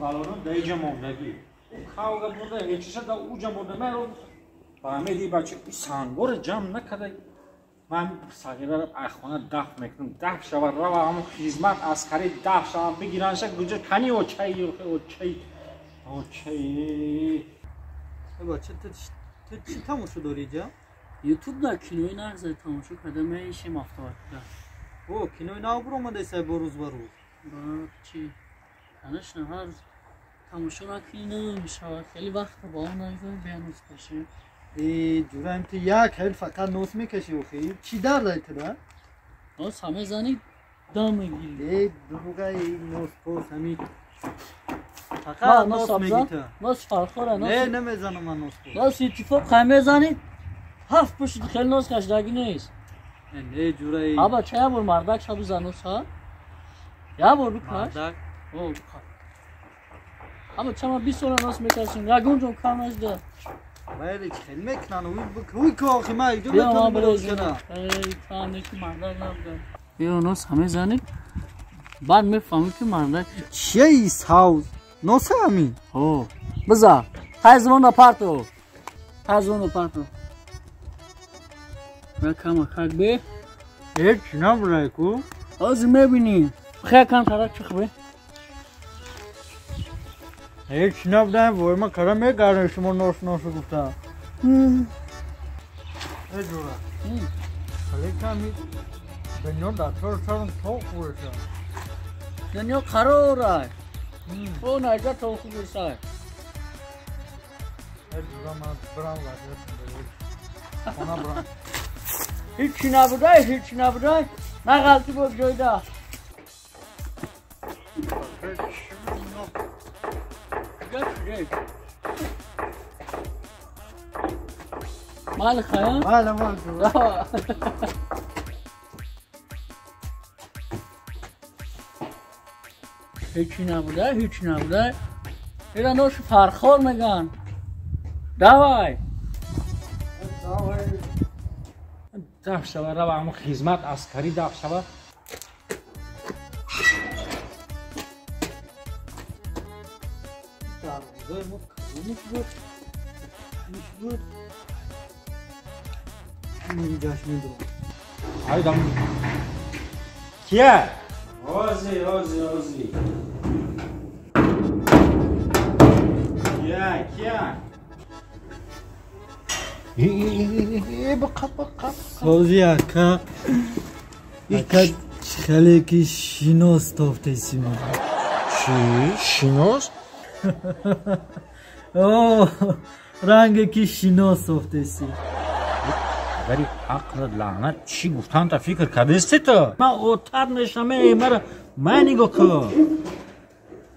بالون دیگه موندگی خواهد بوده هیچیش دا اوجا بوده من رو فهمیدی بچه این سنگور جمع نکرده من ساگیره رو اخوانه دف میکنم دف شود رو همون خیزمت اسکری دف شود بگیرنشه گوجه کنی اوچهی بچه تو چی تماشا داری جا؟ یوتیوب دا کینوی نغزه تماشا کرده میشیم افتاد او کینوی نو برو مده سای بروز با چی؟ تنش نه هر تماشا نکنی نمیشه خیلی وقت با اون نگذاری بیانوز کشیم جورا تو یک حیل فقط نوس میکشی و خیلی چی در داری تو ده؟ نوس همه زنی دام میگیری دروغه نوس پوس همی فقط نوس میگی تو نوس فرخوره نه نمیزنم من نوس پوس نوس اتفاق همه زنی هفت پشت خیلی نوس کشدگی نیست نه جورایی آبا چه بور مردک شبو زنوس ها؟ یا بور بکش؟ مردک؟ او بکش اما چه ما 20 سال نوس میکشیم یکون جون کم نشده باید خیلی میکنن اوی که آخی ما ایجا بیا ما بتونم بریزیم کنم ای فهمی که مردک نبودن بیا نوس همه زنید بعد میفهمی که مردک چیه ای ساوز؟ نوسه همین؟ او بذار تایزمون پارتو تایزمون پارتو بیا کم اکک بی هیچ نبرای کو؟ از میبینی خیلی کم ترک چخ بی هیچ نبودن وای ما کرم میگردن شما نوس گفتم ای جورا خیلی کمی دنیا دکتر سرم تو خوبه دنیا قراره او نجا تو خوبی سای ای جورا من برام وقت خانه برام هیچی نبوده نه غلطی بود جایده مال خیام؟ بله مال جورا هیچی نبوده ایران نوش فرخور میگن دوای دف شود رو همون خیزمت اسکری دف شود هایدم کیه؟ آزی کیه بقا سازی اکا خیلی که شینوس تافته سیما چی؟ شینوس؟ اوه رنگ که شینوس تافته سی ولی عقل لعنت چی گفتن تا فکر کردستی تو؟ من اوتر نشمه مرا من نگاه که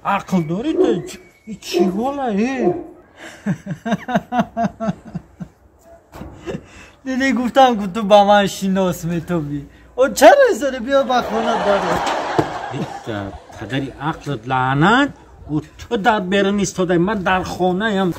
عقل داری تو چی حاله دیدی گفتم که تو با من شینوس میتوبی او چرا ایساره بیا با خونه داره پدری عقل لعنت او تو در بیرون ایستاده من در خونه هم